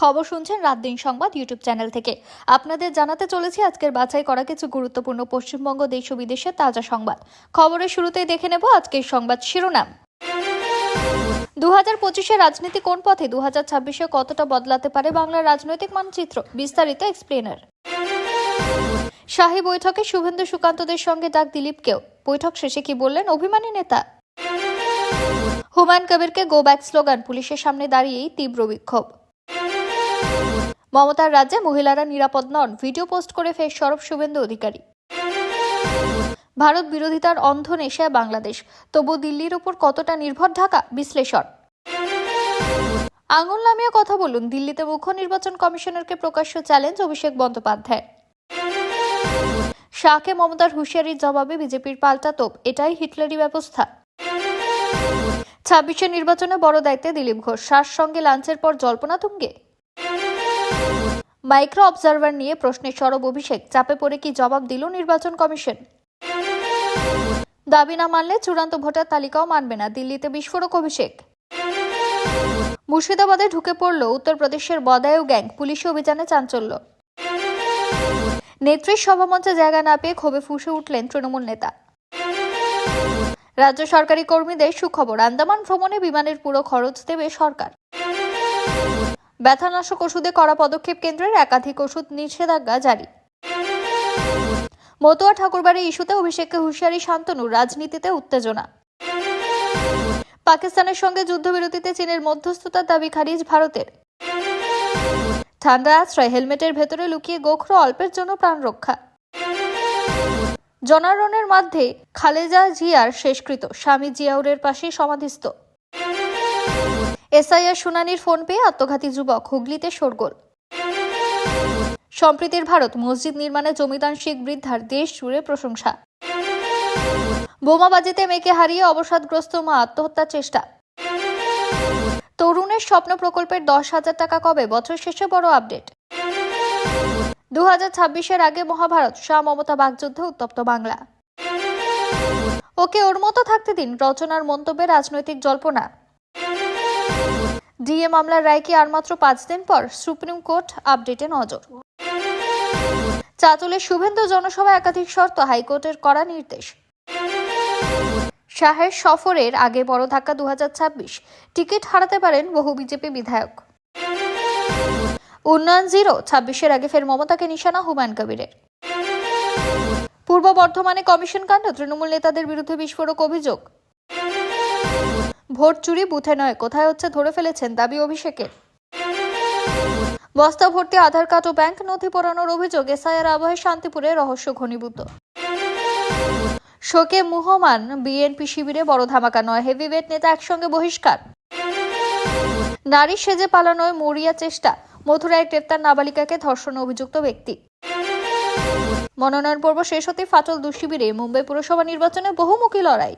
খবর শুনছেন রাত দিন সংবাদ ইউটিউব চ্যানেল থেকে। আপনাদের জানাতে চলেছি আজকের বাছাই করা কিছু গুরুত্বপূর্ণ পশ্চিমবঙ্গ দেশ ও বিদেশের তাজা সংবাদ। খবরের শুরুতেই দেখে নেব আজকের সংবাদ শিরোনাম। 2025-এ রাজনীতি কোন পথে, 2026-এ কতটা বদলাতে পারে বাংলার রাজনৈতিক মানচিত্র, বিস্তারিত এক্সপ্লেনার। শাহী বৈঠকে শুভেন্দু সুকান্তদের সঙ্গে ডাক দিলীপকেও, বৈঠক শেষে কি বললেন অভিমানী নেতা। হুমায়ুন কবিরকে গো ব্যাক স্লোগান, পুলিশের সামনে দাঁড়িয়েই তীব্র বিক্ষোভ। মমতার রাজ্যে মহিলারা নিরাপদ নন, ভিডিও পোস্ট করে ফের সরব শুভেন্দু অধিকারী। ভারত বিরোধিতার অন্ধ নেশায় বাংলাদেশ, তবু দিল্লির উপর কতটা নির্ভর ঢাকা, বিশ্লেষণ। আঙুল নামিয়ে কথা বলুন, দিল্লিতে মুখ্য নির্বাচন কমিশনারকে প্রকাশ্য চ্যালেঞ্জ অভিষেক বন্দ্যোপাধ্যায়। শাহকে মমতার হুঁশিয়ারির জবাবে বিজেপির পাল্টা তোপ, এটাই হিটলারি ব্যবস্থা। 26-এর নির্বাচনে বড় দায়িত্বে দিলীপ ঘোষ, শাহর সঙ্গে লাঞ্চের পর জল্পনা তুঙ্গে। মাইক্রো অবজারভার নিয়ে প্রশ্নে সরব অভিষেক, চাপে পড়ে কি জবাব দিল নির্বাচন কমিশন। দাবি না মানলে চূড়ান্ত ভোটার তালিকাও মানবে না, দিল্লিতে বিস্ফোরক অভিষেক। মুর্শিদাবাদে ঢুকে পড়ল উত্তরপ্রদেশের বদায়ু গ্যাং, পুলিশি অভিযানে চাঞ্চল্য। নেত্রীর সভামঞ্চে জায়গা না পেয়ে ক্ষোভে ফুঁসে উঠলেন তৃণমূল নেতা। রাজ্য সরকারি কর্মীদের সুখবর, আন্দামান ভ্রমণে বিমানের পুরো খরচ দেবে সরকার। ব্যথানাশক ওষুধে কড়া পদক্ষেপ কেন্দ্রের, একাধিক ওষুধ নিষেধাজ্ঞা জারি। মতুয়া ঠাকুরবাড়ি ইস্যুতে অভিষেককে হুঁশিয়ারি শান্তনুর, রাজনীতিতে উত্তেজনা। পাকিস্তানের সঙ্গে যুদ্ধবিরতিতে চীনের মধ্যস্থতার দাবি খারিজ ভারতের। ঠান্ডা আশ্রয়, হেলমেটের ভেতরে লুকিয়ে গোখরো, অল্পের জন্য প্রাণ রক্ষা। জনারণের মধ্যে খালেদা জিয়ার শেষকৃত্য, স্বামী জিয়াউরের পাশে সমাধিস্থ। এসআইআর শুনানির ফোন পেয়ে আত্মঘাতী যুবক, হুগলিতে শোরগোল। সম্প্রীতির ভারত, মসজিদ নির্মাণে জমিদান শিখ বৃদ্ধার দেশ জুড়ে প্রশংসা। বোমাবাজিতে মেয়েকে হারিয়ে অবসাদগ্রস্ত মা, আত্মহত্যার চেষ্টা। তরুণের স্বপ্ন প্রকল্পের 10,000 টাকা কবে, বছর শেষে বড় আপডেট। 2026-এর আগে মহাভারত, শাহ মমতা বাগযুদ্ধে উত্তপ্ত বাংলা। ওকে ওর মতো থাকতে দিন, রচনার মন্তব্যে রাজনৈতিক জল্পনা। ডিএ মামলার রায় কি আর মাত্র 5 দিন পর, সুপ্রিম কোর্ট আপডেটে নজর। চাঁচলে শুভেন্দু জনসভায় একাধিক শর্ত, হাইকোর্টের কড়া নির্দেশ। শাহের সফরের আগে বড় ধাক্কা 2026, টিকিট হারাতে পারেন বহু বিজেপি বিধায়ক। উন্নয়ন জিরো, 26-এর আগে ফের মমতাকে নিশানা হুমায়ুন কবিরের। পূর্ব বর্ধমানে কমিশন কাণ্ড, তৃণমূল নেতাদের বিরুদ্ধে বিস্ফোরক অভিযোগ। ভোট চুরি বুথে নয়, কোথায় হচ্ছে ধরে ফেলেছেন, দাবি অভিষেকের। বস্তা ভর্তি আধার কার্ড ও ব্যাংক নথি পোড়ানোর অভিযোগ, এসআইআর আবহে শান্তিপুরে রহস্য ঘনীভূত। শোকে মুহমান বিএনপি শিবিরে বড় ধামাকা, নয় হেভিওয়েট নেতা একসঙ্গে বহিষ্কার। নারী সেজে পালানোয় মরিয়া চেষ্টা, মথুরায় গ্রেপ্তার নাবালিকাকে ধর্ষণে অভিযুক্ত ব্যক্তি। মনোনয়ন পর্ব শেষ হতে ফাটল দুঃশিবিরে, মুম্বাই পুরসভা নির্বাচনে বহুমুখী লড়াই।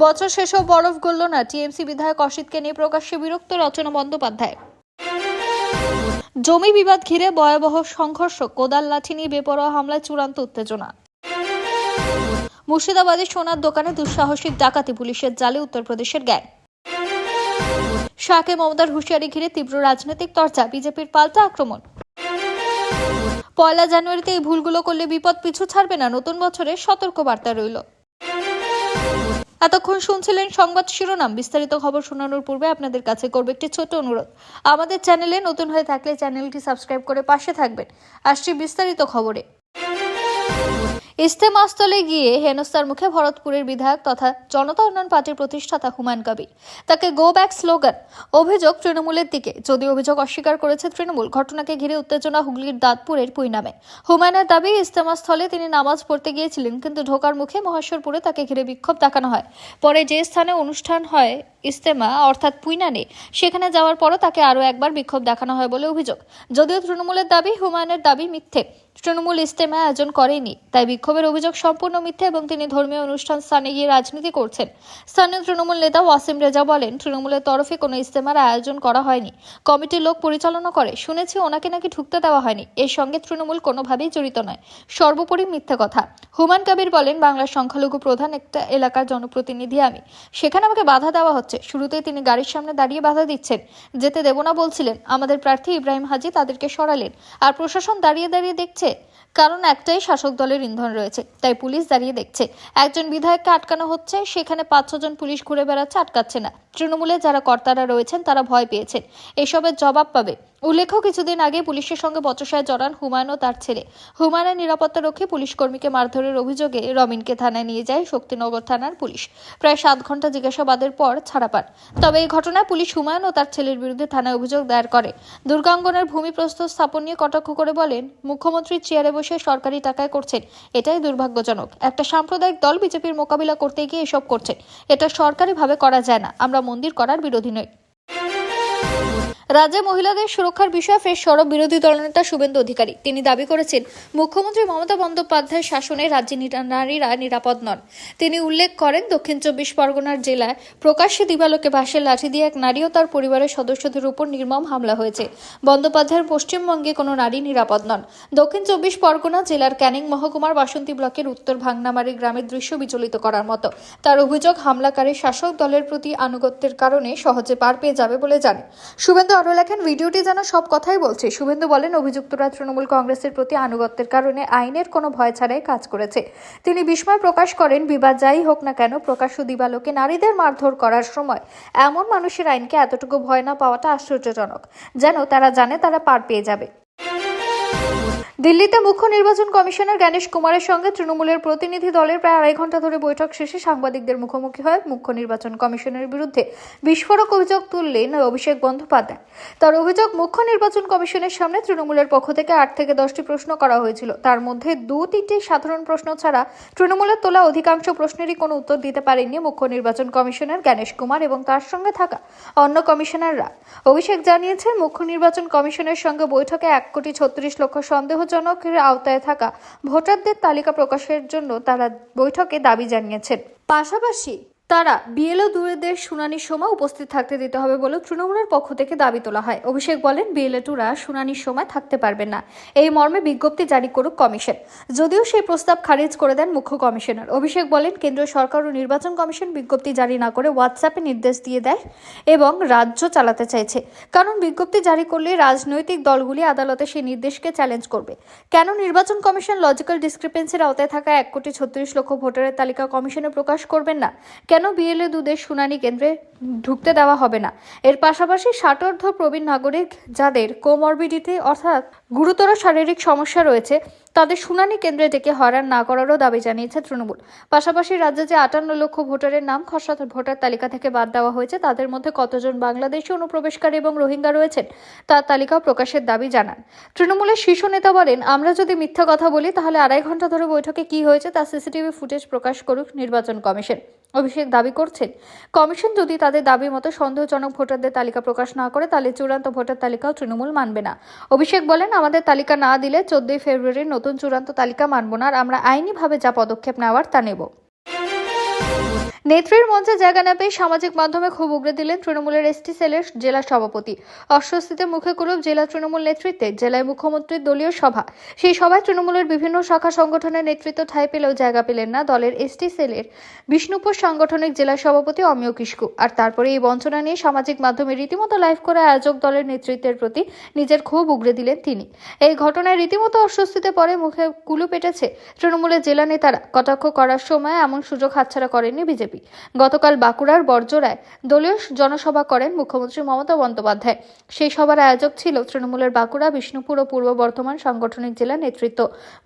বছর শেষেও বরফ গলল না, টিএমসি বিধায়ক অসিতকে নিয়ে প্রকাশ্যে বিরক্ত রচনা বন্দ্যোপাধ্যায়। জমি বিবাদ ঘিরে ভয়াবহ সংঘর্ষ, কোদাল লাঠি নিয়ে বেপরোয়া হামলায় চূড়ান্ত উত্তেজনা। মুর্শিদাবাদের সোনার দোকানে দুঃসাহসিক ডাকাতি, পুলিশের জালে উত্তরপ্রদেশের গ্যাং। শাহকে মমতার হুঁশিয়ারি ঘিরে তীব্র রাজনৈতিক চর্চা, বিজেপির পাল্টা আক্রমণ। 1 জানুয়ারিতে এই ভুলগুলো করলে বিপদ পিছু ছাড়বে না, নতুন বছরে সতর্ক বার্তা রইল। এতক্ষণ শুনছিলেন সংবাদ শিরোনাম। বিস্তারিত খবর শোনানোর পূর্বে আপনাদের কাছে করব একটি ছোট অনুরোধ, আমাদের চ্যানেলে নতুন হয়ে থাকলে চ্যানেলটি সাবস্ক্রাইব করে পাশে থাকবেন। আসছি বিস্তারিত খবরে। ইস্তেমাস্থলে গিয়ে হেনস্থার মুখে ভরতপুরের বিধায়ক তথা জনতা উন্নয়ন পার্টির প্রতিষ্ঠাতা হুমায়ুন কবির, তাকে গো ব্যাক স্লোগান, অভিযোগ তৃণমূলের দিকে। যদিও অভিযোগ অস্বীকার করেছে তৃণমূল, ঘটনাকে ঘিরে উত্তেজনা হুগলির দাঁতপুরের পুইনামে। হুমায়ুনের দাবি, ইস্তেমাস্থলে তিনি নামাজ পড়তে গিয়েছিলেন, কিন্তু ঢোকার মুখে মহেশ্বরপুরে তাকে ঘিরে বিক্ষোভ দেখানো হয়। পরে যে স্থানে অনুষ্ঠান হয় ইস্তেমা অর্থাৎ পুইনানে, সেখানে যাওয়ার পরও তাকে আরও একবার বিক্ষোভ দেখানো হয় বলে অভিযোগ। যদিও তৃণমূলের দাবি, হুমায়ুনের দাবি মিথ্যে, তৃণমূল ইস্তেমা আয়োজন করেনি, তাই বিক্ষোভের অভিযোগ সম্পূর্ণ মিথ্যে এবং তিনি ধর্মীয় অনুষ্ঠান স্থানে গিয়ে রাজনীতি করছেন। স্থানীয় তৃণমূল নেতা ওয়াসিম রেজা বলেন, তৃণমূলের তরফে কোনো ইস্তেমার আয়োজন করা হয়নি, কমিটির লোক পরিচালনা করে। শুনেছি ওনাকে নাকি ঢুকতে দেওয়া হয়নি, এর সঙ্গে তৃণমূল কোনোভাবেই জড়িত নয়, সর্বোপরি মিথ্যে কথা। হুমায়ুন কবির বলেন, বাংলার সংখ্যালঘু প্রধান একটা এলাকার জনপ্রতিনিধি আমি, সেখানে আমাকে বাধা দেওয়া হচ্ছে, হচ্ছে। শুরুতেই তিনি গাড়ির সামনে দাঁড়িয়ে বাধা দিচ্ছেন, যেতে দেব না বলছিলেন। আমাদের প্রার্থী ইব্রাহিম হাজি তাদেরকে সরালেন, আর প্রশাসন দাঁড়িয়ে দাঁড়িয়ে দেখছে, কারণ একটাই শাসক দলের ইন্ধন রয়েছে, তাই পুলিশ দাঁড়িয়ে দেখছে। একজন বিধায়ককে আটকানো হচ্ছে, সেখানে 5-6 জন পুলিশ ঘুরে বেড়াচ্ছে, আটকাচ্ছে না। তৃণমূলে যারা কর্তারা রয়েছেন তারা ভয় পেয়েছেন, এসবের জবাব পাবে। উল্লেখ্য, কিছুদিন আগে পুলিশের সঙ্গে বচসায় জড়ান হুমায়ুন ও তার ছেলে। হুমায়ুনের নিরাপত্তারক্ষী পুলিশ কর্মীকে মারধরের অভিযোগে রবিনকে থানায় নিয়ে যায় শক্তিনগর থানার পুলিশ। প্রায় 7 ঘন্টা জিজ্ঞাসাবাদের পর ছাড়া পান। তবে এই ঘটনায় পুলিশ হুমায়ুন ও তার ছেলের বিরুদ্ধে থানায় অভিযোগ দায়ের করে। দুর্গাঙ্গনের ভূমি প্রস্তুত স্থাপন নিয়ে কটাক্ষ করে বলেন, মুখ্যমন্ত্রী চেয়ারে বসে সরকারি টাকায় করছেন, এটাই দুর্ভাগ্যজনক। একটা সাম্প্রদায়িক দল বিজেপির মোকাবিলা করতে গিয়ে এসব করছে, এটা সরকারিভাবে করা যায় না। আমরা মন্দির করার বিরোধী নই। রাজ্যে মহিলাদের সুরক্ষার বিষয়ে ফের সরব বিরোধী দলনেতা শুভেন্দু অধিকারী। তিনি দাবি করেছেন, মুখ্যমন্ত্রী মমতা বন্দ্যোপাধ্যায়ের শাসনে রাজ্যে নারীরা নিরাপদ নন। তিনি উল্লেখ করেন, দক্ষিণ 24 পরগনার জেলায় প্রকাশ্যে দিবালোকে বাঁশের লাঠি দিয়ে এক নারী ও তার পরিবারের সদস্যদের উপর নির্মম হামলা হয়েছে। বন্দ্যোপাধ্যায়ের পশ্চিমবঙ্গে কোনো নারী নিরাপদ নন। দক্ষিণ 24 পরগনা জেলার ক্যানিং মহকুমার বাসন্তী ব্লকের উত্তর ভাংনামারি গ্রামের দৃশ্য বিচলিত করার মতো। তার অভিযোগ, হামলাকারী শাসক দলের প্রতি আনুগত্যের কারণে সহজে পার পেয়ে যাবে বলে জানে। শুভেন্দু আরও লেখেন, ভিডিওটি যেন সব কথাই বলছে। শুভেন্দু বলেন, অভিযুক্তরা তৃণমূল কংগ্রেসের প্রতি আনুগত্যের কারণে আইনের কোনো ভয় ছাড়াই কাজ করেছে। তিনি বিস্ময় প্রকাশ করেন, বিবাদ যাই হোক না কেন, প্রকাশ্য দিবালোকে নারীদের মারধর করার সময় এমন মানুষের আইনকে এতটুকু ভয় না পাওয়াটা আশ্চর্যজনক, যেন তারা জানে তারা পার পেয়ে যাবে। দিল্লিতে মুখ্য নির্বাচন কমিশনার জ্ঞানেশ কুমারের সঙ্গে তৃণমূলের প্রতিনিধি দলের প্রায় 2.5 ঘন্টা ধরে বৈঠক শেষে সাংবাদিকদের মুখোমুখি হয়ে মুখ্য নির্বাচন কমিশনের বিরুদ্ধে বিস্ফোরক অভিযোগ তুললেন অভিষেক বন্দ্যোপাধ্যায়। তার অভিযোগ, মুখ্য নির্বাচন কমিশনের সামনে তৃণমূলের পক্ষ থেকে 8 থেকে 10টি প্রশ্ন করা হয়েছিল। তার মধ্যে 2-3টি সাধারণ প্রশ্ন ছাড়া তৃণমূলের তোলা অধিকাংশ প্রশ্নেরই কোনো উত্তর দিতে পারেননি মুখ্য নির্বাচন কমিশনার জ্ঞানেশ কুমার এবং তার সঙ্গে থাকা অন্য কমিশনাররা। অভিষেক জানিয়েছেন, মুখ্য নির্বাচন কমিশনের সঙ্গে বৈঠকে 1,36,00,000 সন্দেহজনকের আওতায় থাকা ভোটারদের তালিকা প্রকাশের জন্য তারা বৈঠকে দাবি জানিয়েছেন। পাশাপাশি তারা বিএলও-2দের শুনানির সময় উপস্থিত থাকতে দিতে হবে বলে তৃণমূলের পক্ষ থেকে দাবি তোলা হয়। অভিষেক বলেন, বিএলও-2রা শুনানির সময় থাকতে পারবেন না, এই মর্মে বিজ্ঞপ্তি জারি করুক কমিশন। যদিও সেই প্রস্তাব খারিজ করে দেন মুখ্য কমিশনার। অভিষেক বলেন, কেন্দ্রীয় সরকার ও নির্বাচন কমিশন বিজ্ঞপ্তি জারি না করে হোয়াটসঅ্যাপে নির্দেশ দিয়ে দেয় এবং রাজ্য চালাতে চাইছে। কারণ বিজ্ঞপ্তি জারি করলে রাজনৈতিক দলগুলি আদালতে সেই নির্দেশকে চ্যালেঞ্জ করবে। কেন নির্বাচন কমিশন লজিক্যাল ডিসক্রিপেন্সির আওতায় থাকা 1,36,00,000 ভোটারের তালিকা কমিশনে প্রকাশ করবেন না? কেন বিএলও-2দের শুনানি কেন্দ্রে ঢুকতে দেওয়া হবে না? এর পাশাপাশি 60 প্রবীণ নাগরিক যাদের কোমরবিডিটি অর্থাৎ গুরুতর শারীরিক সমস্যা রয়েছে, তাদের শুনানি কেন্দ্রে ডেকে হয়রান না করারও দাবি জানিয়েছে তৃণমূল। পাশাপাশি রাজ্যে যে 58 লক্ষ ভোটারের নাম খসড়া ভোটার তালিকা থেকে বাদ দেওয়া হয়েছে, তাদের মধ্যে কতজন বাংলাদেশি অনুপ্রবেশকারী এবং রোহিঙ্গা রয়েছেন তার তালিকাও প্রকাশের দাবি জানান। তৃণমূলের শীর্ষ নেতা বলেন, আমরা যদি মিথ্যা কথা বলি তাহলে 2.5 ঘন্টা ধরে বৈঠকে কি হয়েছে তা সিসিটিভি ফুটেজ প্রকাশ করুক নির্বাচন কমিশন। অভিষেক দাবি করছেন, কমিশন যদি তাদের দাবি মতো সন্দেহজনক ভোটারদের তালিকা প্রকাশ না করে তাহলে চূড়ান্ত ভোটার তালিকাও তৃণমূল মানবে না। অভিষেক বলেন, আমাদের তালিকা না দিলে 14 ফেব্রুয়ারির নতুন চূড়ান্ত তালিকা মানব না, আর আমরা আইনিভাবে যা পদক্ষেপ নেওয়ার তা নেব। নেত্রীর মঞ্চে জায়গা না পেয়ে সামাজিক মাধ্যমে ক্ষোভ উগরে দিলেন তৃণমূলের এসটি সেলের জেলা সভাপতি। অস্বস্তিতে মুখে কুলুপ জেলা তৃণমূল নেতৃত্বে। জেলায় মুখ্যমন্ত্রীর দলীয় সভা, সেই সভায় তৃণমূলের বিভিন্ন শাখা সংগঠনের নেতৃত্ব ঠাঁই পেলেও জায়গা পেলেন না দলের এসটি সেলের বিষ্ণুপুর সাংগঠনিক জেলা সভাপতি অমিয় কিস্কু। আর তারপরে এই বঞ্চনা নিয়ে সামাজিক মাধ্যমে রীতিমতো লাইভ করে আয়োজক দলের নেতৃত্বের প্রতি নিজের ক্ষোভ উগরে দিলেন তিনি। এই ঘটনায় রীতিমতো অস্বস্তিতে পড়ে মুখে কুলুপ এঁটেছে তৃণমূলের জেলা নেতারা। কটাক্ষ করার সময় এমন সুযোগ হাতছাড়া করেননি বিজেপি। গতকাল বাঁকুড়ার বড়জোড়ায় দলীয় জনসভা করেন মুখ্যমন্ত্রী মমতা বন্দ্যোপাধ্যায়। সেই সভার আয়োজক ছিল তৃণমূলের বাঁকুড়া, বিষ্ণুপুর ও পূর্ব বর্ধমান সাংগঠনিক জেলা নেতৃত্ব।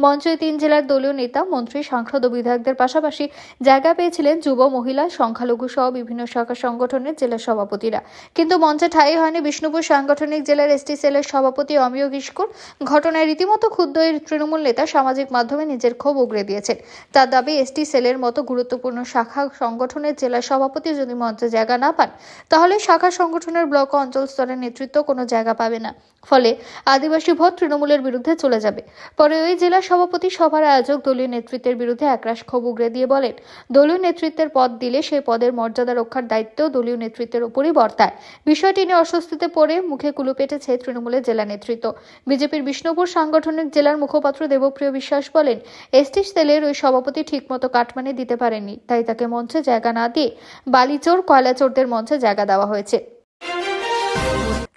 মঞ্চে 3 জেলার দলীয় নেতা, মন্ত্রী, সাংসদ ও বিধায়কদের পাশাপাশি জায়গা পেয়েছিলেন যুব, মহিলা, সংখ্যালঘু সহ বিভিন্ন শাখা সংগঠনের জেলা সভাপতিরা। কিন্তু মঞ্চে ঠাঁই হয়নি বিষ্ণুপুর সাংগঠনিক জেলার এসটি সেলের সভাপতি অমিয় কিস্কুর। ঘটনায় রীতিমতো ক্ষুব্ধ এই তৃণমূল নেতা সামাজিক মাধ্যমে নিজের ক্ষোভ উগরে দিয়েছেন। তার দাবি, এসটি সেলের মতো গুরুত্বপূর্ণ শাখা সংগঠনের জেলা সভাপতি যদি মঞ্চে জায়গা না পান তাহলে শাখা সংগঠনের ব্লক ও অঞ্চল স্তরের নেতৃত্ব কোনো জায়গা পাবে না। ফলে আদিবাসী ভোট তৃণমূলের বিরুদ্ধে চলে যাবে। পরে ওই জেলা সভাপতি সভার আয়োজক দলীয় নেতৃত্বের বিরুদ্ধে একরাশ ক্ষোভ উগরে দিয়ে বলেন, দলীয় নেতৃত্বের পদ দিলে সেই পদের মর্যাদা রক্ষার দায়িত্ব দলীয় নেতৃত্বের উপরই বর্তায়। বিষয়টি নিয়ে অস্বস্তিতে পড়ে মুখে কুলুপ এঁটেছে তৃণমূলের জেলা নেতৃত্ব। বিজেপির বিষ্ণুপুর সাংগঠনিক জেলার মুখপাত্র দেবপ্রিয় বিশ্বাস বলেন, এসটি সেলের ওই সভাপতি ঠিকমতো কাটমানি দিতে পারেননি, তাই তাকে মঞ্চে জায়গা না দিয়ে বালিচোর কয়লাচোরদের মঞ্চে জায়গা দেওয়া হয়েছে।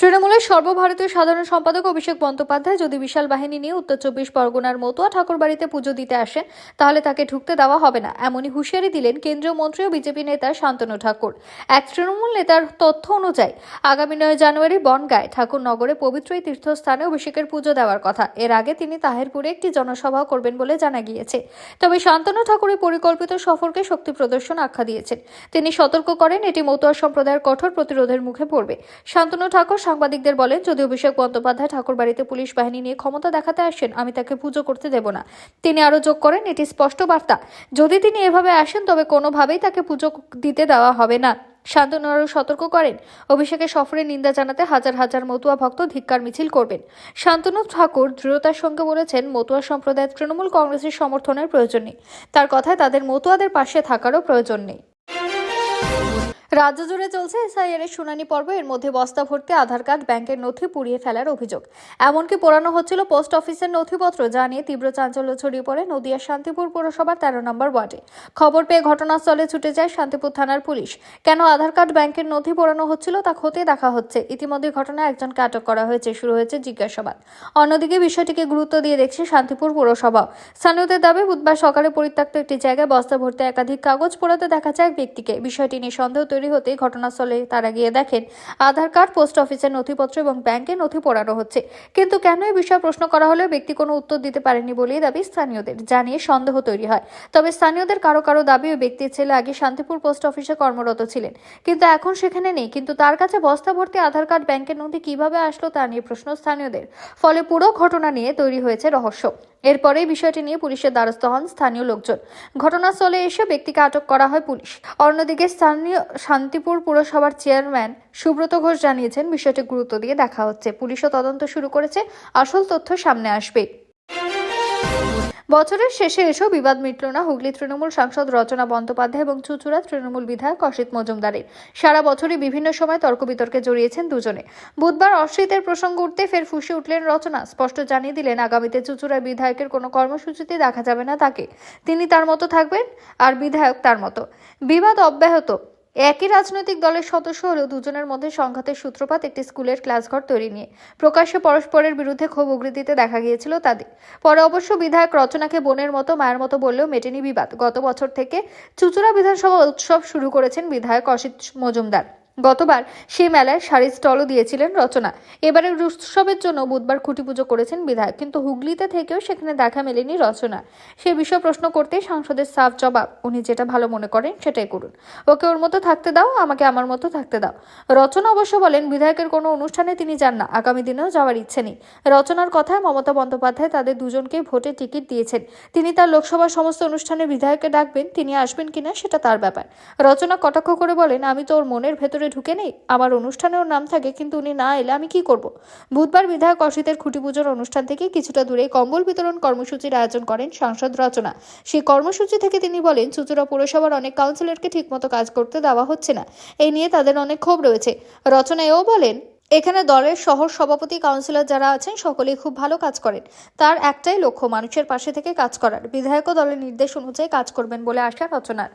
তৃণমূলের সর্বভারতীয় সাধারণ সম্পাদক অভিষেক বন্দ্যোপাধ্যায় যদি বিশাল বাহিনী নিয়ে উত্তর 24 পরগনার মতুয়া ঠাকুরবাড়িতে পুজো দিতে আসেন তাহলে তাকে ঢুকতে দেওয়া হবে না, এমনই হুঁশিয়ারি দিলেন কেন্দ্রীয় মন্ত্রী ও বিজেপি নেতা শান্তনু ঠাকুর। এক তৃণমূল নেতার তথ্য অনুযায়ী আগামী 9 জানুয়ারি বনগাঁয় ঠাকুরনগরে পবিত্র এই তীর্থস্থানে অভিষেকের পুজো দেওয়ার কথা। এর আগে তিনি তাহেরপুরে একটি জনসভা করবেন বলে জানা গিয়েছে। তবে শান্তনু ঠাকুরের পরিকল্পিত সফরকে শক্তি প্রদর্শন আখ্যা দিয়েছেন। তিনি সতর্ক করেন এটি মতুয়া সম্প্রদায়ের কঠোর প্রতিরোধের মুখে পড়বে। শান্তনু ঠাকুর সাংবাদিকদের বলেন, যদি অভিষেক বন্দ্যোপাধ্যায় ঠাকুরবাড়িতে পুলিশ বাহিনী নিয়ে ক্ষমতা দেখাতে আসেন আমি তাকে পুজো করতে দেব না। তিনি আরো যোগ করেন, এটি স্পষ্ট বার্তা, যদি তিনি এভাবে আসেন তবে কোনোভাবেই তাকে পুজো দিতে দেওয়া হবে না। শান্তনু আরও সতর্ক করেন, অভিষেকের সফরের নিন্দা জানাতে হাজার হাজার মতুয়া ভক্ত ধিক্কার মিছিল করবেন। শান্তনু ঠাকুর দৃঢ়তার সঙ্গে বলেছেন, মতুয়া সম্প্রদায়ের তৃণমূল কংগ্রেসের সমর্থনের প্রয়োজন নেই। তার কথায় তাদের মতুয়াদের পাশে থাকারও প্রয়োজন নেই। রাজ্য জুড়ে চলছে এসআইআর এর শুনানি পর্ব। এর মধ্যে বস্তা ভর্তি আধার কার্ড, ব্যাংকের নথি পুড়িয়ে ফেলার অভিযোগ, এমনকি পোড়ানো হচ্ছিল পোস্ট অফিসের নথিপত্র, যা নিয়ে তীব্র চাঞ্চল্য ছড়িয়ে পড়ে নদিয়ার শান্তিপুর পৌরসভার 13 নম্বর ওয়ার্ডে। খবর পেয়ে ঘটনাস্থলে ছুটে যায় শান্তিপুর থানার পুলিশ। কেন আধার কার্ড, ব্যাংকের নথি পোড়ানো হচ্ছিল তা খতিয়ে দেখা হচ্ছে। ইতিমধ্যে ঘটনায় একজনকে আটক করা হয়েছে, শুরু হয়েছে জিজ্ঞাসাবাদ। অন্যদিকে বিষয়টিকে গুরুত্ব দিয়ে দেখছে শান্তিপুর পৌরসভা। স্থানীয়দের দাবি, বুধবার সকালে পরিত্যক্ত একটি জায়গায় বস্তা ভর্তি একাধিক কাগজ পোড়াতে দেখা যায় এক ব্যক্তিকে। বিষয়টি নিয়ে সন্দেহ তৈরি হতে ঘটনাস্থলে তারা গিয়ে দেখেন আধার কার্ড, পোস্ট অফিসের নথিপত্র এবং ব্যাংকের নথি পোড়ানো হচ্ছে। কিন্তু কেন এই বিষয়ে প্রশ্ন করা হলেও ব্যক্তি কোনো উত্তর দিতে পারেনি বলেই দাবি স্থানীয়দের, জানিয়ে সন্দেহ তৈরি হয়। তবে স্থানীয়দের কারো কারো দাবি, ওই ব্যক্তির ছেলে আগে শান্তিপুর পোস্ট অফিসে কর্মরত ছিলেন, কিন্তু এখন সেখানে নেই। কিন্তু তার কাছে বস্তা ভর্তি আধার কার্ড, ব্যাংকের নথি কিভাবে আসলো তা নিয়ে প্রশ্ন স্থানীয়দের। ফলে পুরো ঘটনা নিয়ে তৈরি হয়েছে রহস্য। এরপরেই বিষয়টি নিয়ে পুলিশের দ্বারস্থ হন স্থানীয় লোকজন। ঘটনাস্থলে এসে ব্যক্তিকে আটক করা হয় পুলিশ। অন্যদিকে স্থানীয় শান্তিপুর পুরসভার চেয়ারম্যান সুব্রত ঘোষ জানিয়েছেন, বিষয়টি গুরুত্ব দিয়ে দেখা হচ্ছে, পুলিশও তদন্ত শুরু করেছে, আসল তথ্য সামনে আসবে। বছরের শেষে এসেও বিবাদ মিটল না হুগলি তৃণমূল সাংসদ রচনা বন্দ্যোপাধ্যায় এবং চুঁচুড়া তৃণমূল বিধায়ক অসিত মজুমদারের। সারা বছরই বিভিন্ন সময় তর্ক বিতর্কে জড়িয়েছেন দুজনে। বুধবার অসিতের প্রসঙ্গ উঠতে ফের ফুঁসে উঠলেন রচনা। স্পষ্ট জানিয়ে দিলেন, আগামীতে চুঁচুড়া বিধায়কের কোনো কর্মসূচিতে দেখা যাবে না তাকে। তিনি তার মতো থাকবেন আর বিধায়ক তার মতো। বিবাদ অব্যাহত। একই রাজনৈতিক দলের সদস্য হলেও দুজনের মধ্যে সংঘাতের সূত্রপাত একটি স্কুলের ক্লাসঘর তৈরি নিয়ে। প্রকাশ্যে পরস্পরের বিরুদ্ধে ক্ষোভ উগরে দেখা গিয়েছিল তাদের। পরে অবশ্য বিধায়ক রচনাকে বোনের মতো, মায়ের মতো বললেও মেটেনি বিবাদ। গত বছর থেকে চুঁচুড়া বিধানসভা উৎসব শুরু করেছেন বিধায়ক অসিত মজুমদার। গতবার সেই মেলায় শাড়ির স্টলও দিয়েছিলেন রচনা। এবারের উৎসবের জন্য বুধবার খুঁটি পুজো করেছেন বিধায়ক, কিন্তু হুগলিতে থেকেও সেখানে দেখা মেলেনি রচনা। সে বিষয়ে প্রশ্ন করতেই সাংসদের সাফ জবাব, উনি যেটা ভালো মনে করেন সেটাই করুন, ওকে ওর মতো থাকতে দাও, আমাকে আমার মতো থাকতে দাও। রচনা অবশ্য বলেন, বিধায়কের কোনো অনুষ্ঠানে তিনি যান না, আগামী দিনেও যাওয়ার ইচ্ছে নেই। রচনার কথায়, মমতা বন্দ্যোপাধ্যায় তাদের দুজনকেই ভোটে টিকিট দিয়েছেন। তিনি তার লোকসভার সমস্ত অনুষ্ঠানে বিধায়ককে ডাকবেন, তিনি আসবেন কিনা সেটা তার ব্যাপার। রচনা কটাক্ষ করে বলেন, আমি তো ওর মনের ভেতরে ঢুকে নেই, আমার অনুষ্ঠানে ওর নাম থাকে, কিন্তু উনি না এলে আমি কি করব। বুধবার বিধায়ক অসিতের খুঁটি পুজোর অনুষ্ঠান থেকে কিছুটা দূরে কম্বল বিতরণ কর্মসূচির আয়োজন করেন সাংসদ রচনা। সেই কর্মসূচি থেকে তিনি বলেন, চুঁচুড়া পৌরসভার অনেক কাউন্সিলরকে ঠিকমতো কাজ করতে দেওয়া হচ্ছে না, এই নিয়ে তাদের অনেক ক্ষোভ রয়েছে। রচনা এও বলেন, এখানে দলের শহর সভাপতি, কাউন্সিলর যারা আছেন সকলেই খুব ভালো কাজ করেন, তার একটাই লক্ষ্য মানুষের পাশে থেকে কাজ করার। বিধায়কও দলের নির্দেশ অনুযায়ী কাজ করবেন বলে আশা রচনার।